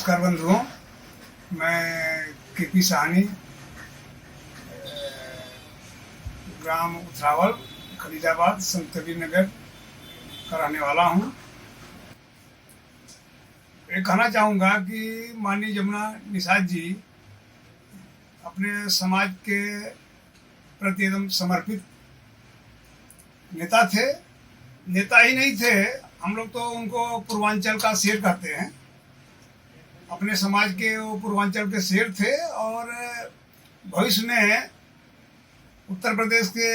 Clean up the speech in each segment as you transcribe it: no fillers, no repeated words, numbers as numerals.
नमस्कार बंधुओं, मैं केपी साहनी, ग्राम उथरावल, खलीलाबाद, संत कबीर नगर का रहने वाला हूँ। ये कहना चाहूँगा कि माननीय जमुना निषाद जी अपने समाज के प्रति एकदम समर्पित नेता थे। नेता ही नहीं थे, हम लोग तो उनको पूर्वांचल का शेर कहते हैं। अपने समाज के वो पूर्वांचल के शेर थे और भविष्य में उत्तर प्रदेश के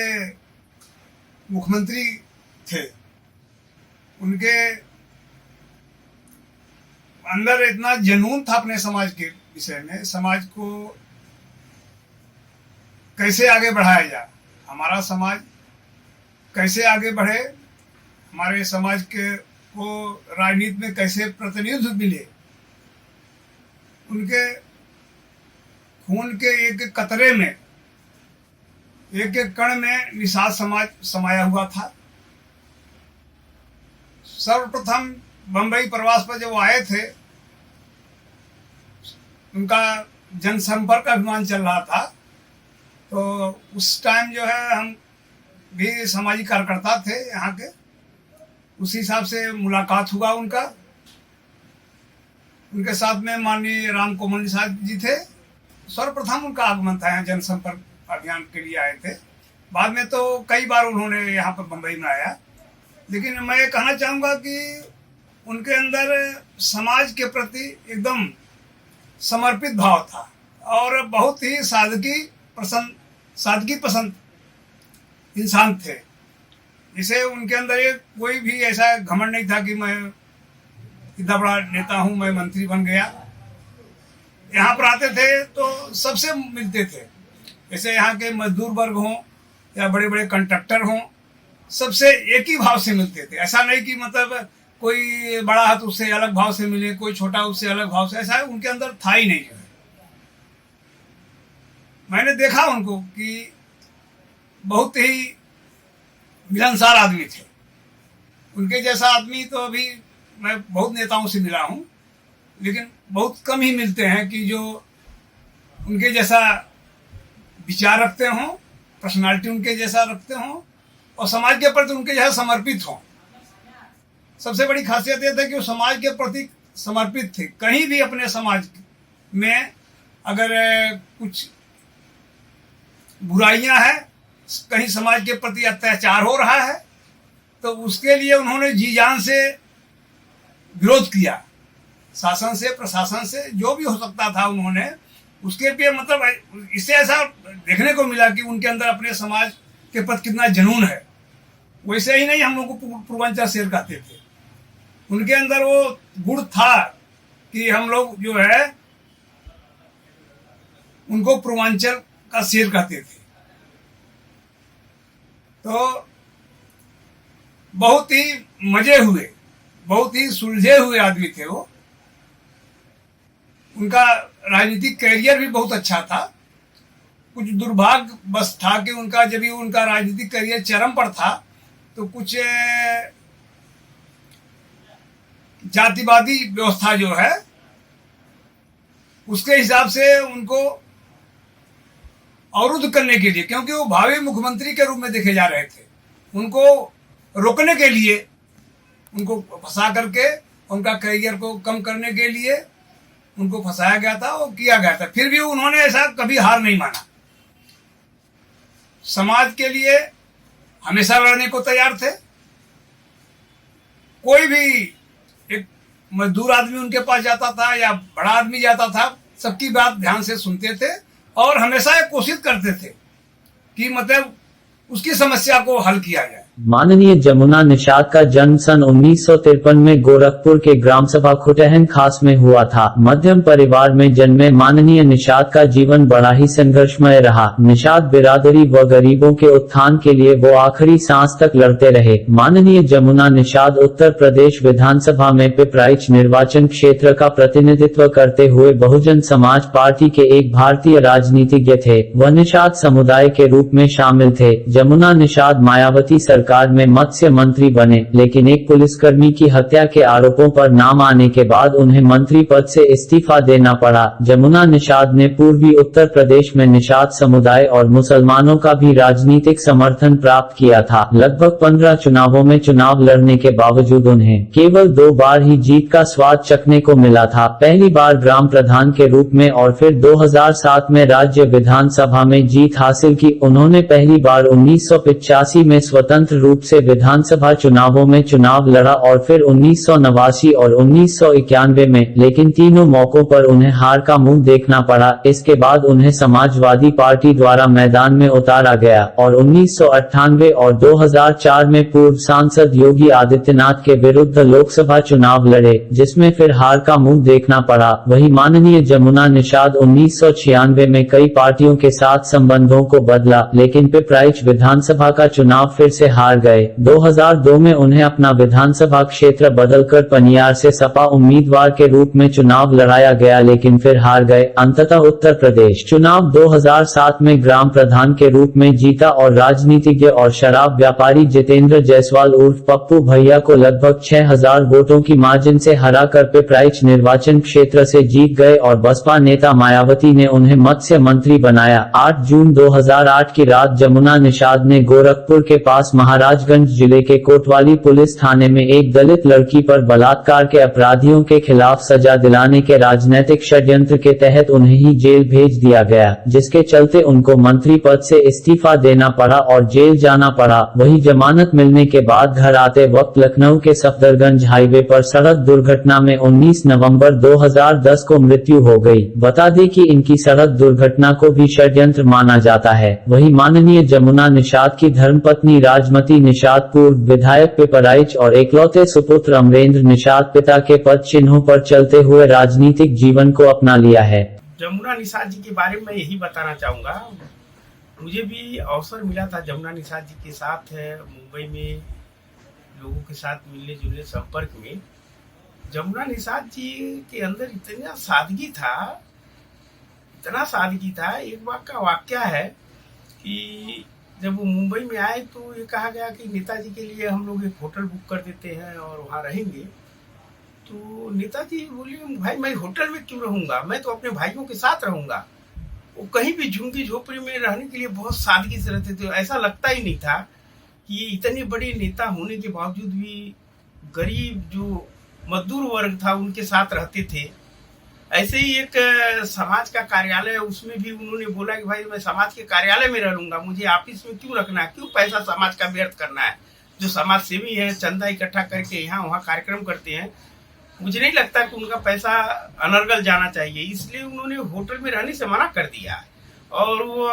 मुख्यमंत्री थे। उनके अंदर इतना जुनून था अपने समाज के विषय में, समाज को कैसे आगे बढ़ाया जाए, हमारा समाज कैसे आगे बढ़े, हमारे समाज के को राजनीति में कैसे प्रतिनिधित्व मिले। उनके खून के एक एक कतरे में, एक एक कण में निषाद समाज समाया हुआ था। सर्वप्रथम बंबई प्रवास पर जब वो आए थे, उनका जनसंपर्क अभियान चल रहा था, तो उस टाइम जो है हम भी सामाजिक कार्यकर्ता थे यहाँ के, उसी हिसाब से मुलाकात हुआ उनका। उनके साथ में माननीय राम कोमल निषाद जी थे। सर्वप्रथम उनका आगमन था, यहाँ जनसंपर्क अभियान के लिए आए थे। बाद में तो कई बार उन्होंने यहाँ पर बंबई में आया, लेकिन मैं ये कहना चाहूँगा कि उनके अंदर समाज के प्रति एकदम समर्पित भाव था और बहुत ही सादगी पसंद इंसान थे। जिसे उनके अंदर एक कोई भी ऐसा घमंड नहीं था कि मैं इतना बड़ा नेता हूँ, मैं मंत्री बन गया। यहाँ पर आते थे तो सबसे मिलते थे, जैसे यहाँ के मजदूर वर्ग हों या बड़े बड़े कंट्रैक्टर हों, सबसे एक ही भाव से मिलते थे। ऐसा नहीं कि मतलब कोई बड़ा है तो उससे अलग भाव से मिले, कोई छोटा उससे अलग भाव से, ऐसा उनके अंदर था ही नहीं है। मैंने देखा उनको कि बहुत ही मिलनसार आदमी थे। उनके जैसा आदमी तो अभी मैं बहुत नेताओं से मिला हूँ, लेकिन बहुत कम ही मिलते हैं कि जो उनके जैसा विचार रखते हों, पर्सनालिटी उनके जैसा रखते हों और समाज के प्रति उनके जैसा समर्पित हों। सबसे बड़ी खासियत यह था कि वो समाज के प्रति समर्पित थे। कहीं भी अपने समाज में अगर कुछ बुराइयां हैं, कहीं समाज के प्रति अत्याचार हो रहा है, तो उसके लिए उन्होंने जी जान से विरोध किया। शासन से, प्रशासन से, जो भी हो सकता था उन्होंने उसके लिए, मतलब इससे ऐसा देखने को मिला कि उनके अंदर अपने समाज के प्रति कितना जुनून है। वैसे ही नहीं, हम लोग को पूर्वांचल शेर कहते थे। उनके अंदर वो गुण था कि हम लोग जो है उनको पूर्वांचल का शेर कहते थे। तो बहुत ही मजे हुए, बहुत ही सुलझे हुए आदमी थे वो। उनका राजनीतिक कैरियर भी बहुत अच्छा था। कुछ दुर्भाग्य बस था कि उनका जब भी उनका राजनीतिक कैरियर चरम पर था, तो कुछ जातिवादी व्यवस्था जो है उसके हिसाब से उनको अवरुद्ध करने के लिए, क्योंकि वो भावी मुख्यमंत्री के रूप में देखे जा रहे थे, उनको रोकने के लिए, उनको फंसा करके उनका करियर को कम करने के लिए उनको फंसाया गया था, वो किया गया था। फिर भी उन्होंने ऐसा कभी हार नहीं माना। समाज के लिए हमेशा लड़ने को तैयार थे। कोई भी एक मजदूर आदमी उनके पास जाता था या बड़ा आदमी जाता था, सबकी बात ध्यान से सुनते थे और हमेशा ये कोशिश करते थे कि मतलब उसकी समस्या को हल किया जाए। माननीय जमुना निषाद का जन्म सन 1953 में गोरखपुर के ग्राम सभा खुटहन खास में हुआ था। मध्यम परिवार में जन्मे माननीय निषाद का जीवन बड़ा ही संघर्षमय रहा। निषाद बिरादरी व गरीबों के उत्थान के लिए वो आखिरी सांस तक लड़ते रहे। माननीय जमुना निषाद उत्तर प्रदेश विधानसभा में पिपराइच निर्वाचन क्षेत्र का प्रतिनिधित्व करते हुए बहुजन समाज पार्टी के एक भारतीय राजनीतिज्ञ थे। वह निषाद समुदाय के रूप में शामिल थे। जमुना निषाद मायावती सरकार सरकार में मत्स्य मंत्री बने, लेकिन एक पुलिसकर्मी की हत्या के आरोपों पर नाम आने के बाद उन्हें मंत्री पद से इस्तीफा देना पड़ा। जमुना निषाद ने पूर्वी उत्तर प्रदेश में निषाद समुदाय और मुसलमानों का भी राजनीतिक समर्थन प्राप्त किया था। लगभग 15 चुनावों में चुनाव लड़ने के बावजूद उन्हें केवल 2 बार ही जीत का स्वाद चखने को मिला था। पहली बार ग्राम प्रधान के रूप में और फिर 2007 में राज्य विधानसभा में जीत हासिल की। उन्होंने पहली बार 1985 में स्वतंत्र रूप से विधानसभा चुनावों में चुनाव लड़ा और फिर 1989 और 1991 में, लेकिन तीनों मौकों पर उन्हें हार का मुंह देखना पड़ा। इसके बाद उन्हें समाजवादी पार्टी द्वारा मैदान में उतारा गया और 1998 और 2004 में पूर्व सांसद योगी आदित्यनाथ के विरुद्ध लोकसभा चुनाव लड़े, जिसमें फिर हार का मुंह देखना पड़ा। वही माननीय जमुना निषाद 1996 में कई पार्टियों के साथ संबंधों को बदला, लेकिन पिपराइच विधानसभा का चुनाव फिर से हार गए। 2002 में उन्हें अपना विधानसभा क्षेत्र बदलकर पनियार से सपा उम्मीदवार के रूप में चुनाव लड़ाया गया, लेकिन फिर हार गए। अंततः उत्तर प्रदेश चुनाव 2007 में ग्राम प्रधान के रूप में जीता और राजनीतिज्ञ और शराब व्यापारी जितेंद्र जायसवाल उर्फ पप्पू भैया को लगभग 6000 वोटों की मार्जिन से हराकर पिपराइच निर्वाचन क्षेत्र से जीत गए और बसपा नेता मायावती ने उन्हें मत्स्य मंत्री बनाया। 8 जून 2008 की रात जमुना निषाद ने गोरखपुर के पास महाराजगंज जिले के कोतवाली पुलिस थाने में एक दलित लड़की पर बलात्कार के अपराधियों के खिलाफ सजा दिलाने के राजनीतिक षड्यंत्र के तहत उन्हें ही जेल भेज दिया गया, जिसके चलते उनको मंत्री पद से इस्तीफा देना पड़ा और जेल जाना पड़ा। वही जमानत मिलने के बाद घर आते वक्त लखनऊ के सफदरगंज हाईवे पर सड़क दुर्घटना में 19 नवंबर 2010 को मृत्यु हो गई। बता दें कि इनकी सड़क दुर्घटना को भी षड्यंत्र माना जाता है। वही माननीय जमुना निषाद की धर्मपत्नी राजमती निषाद पूर्व विधायक पिपराइच और एकलौते सुपुत्र अमरेंद्र निषाद पिता के पद चिन्हों पर चलते हुए राजनीतिक जीवन को अपना लिया है। जमुना निषाद जी के बारे में यही बताना चाहूंगा। मुझे भी अवसर मिला था जमुना निषाद जी के साथ मुंबई में लोगों के साथ मिलने जुलने संपर्क में। जमुना निषाद जी के अंदर इतना सादगी था। एक बार का वाक्या है कि जब वो मुंबई में आए तो ये कहा गया कि नेताजी के लिए हम लोग एक होटल बुक कर देते हैं और वहाँ रहेंगे। तो नेताजी बोले, भाई मैं होटल में क्यों रहूंगा, मैं तो अपने भाइयों के साथ रहूंगा। वो कहीं भी झुग्गी झोपड़ी में रहने के लिए बहुत सादगी से रहते थे। ऐसा लगता ही नहीं था कि ये इतने बड़े नेता होने के बावजूद भी गरीब जो मजदूर वर्ग था उनके साथ रहते थे। ऐसे ही एक समाज का कार्यालय है, उसमें भी उन्होंने बोला कि भाई मैं समाज के कार्यालय में रह लूंगा, मुझे ऑफिस में क्यों रखना है, क्यों पैसा समाज का व्यर्थ करना है। जो समाज सेवी है चंदा इकट्ठा करके यहाँ वहाँ कार्यक्रम करते हैं, मुझे नहीं लगता कि उनका पैसा अनर्गल जाना चाहिए। इसलिए उन्होंने होटल में रहने से मना कर दिया और वो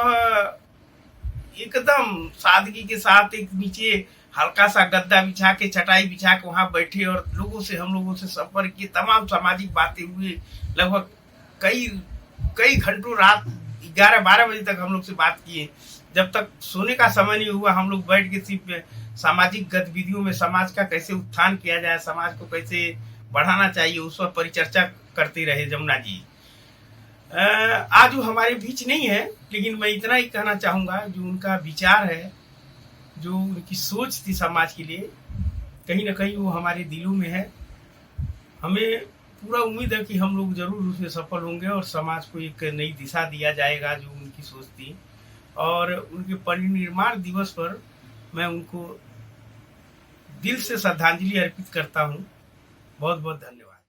एकदम सादगी के साथ एक नीचे हल्का सा गद्दा बिछा के चटाई बिछा के वहां बैठे और हम लोगों से संपर्क किए, तमाम सामाजिक बातें हुई। लगभग कई घंटों रात 11-12 बजे तक हम लोग से बात किए। जब तक सोने का समय नहीं हुआ हम लोग बैठ के सिर्फ सामाजिक गतिविधियों में समाज का कैसे उत्थान किया जाए, समाज को कैसे बढ़ाना चाहिए, उस पर परिचर्चा करते रहे जमुना जी। आज वो हमारे बीच नहीं है, लेकिन मैं इतना ही कहना चाहूंगा, जो उनका विचार है, जो उनकी सोच थी समाज के लिए, कहीं ना कहीं वो हमारे दिलों में है। हमें पूरा उम्मीद है कि हम लोग जरूर उसमें सफल होंगे और समाज को एक नई दिशा दिया जाएगा, जो उनकी सोच थी। और उनके परिनिर्वाण दिवस पर मैं उनको दिल से श्रद्धांजलि अर्पित करता हूँ। बहुत बहुत धन्यवाद।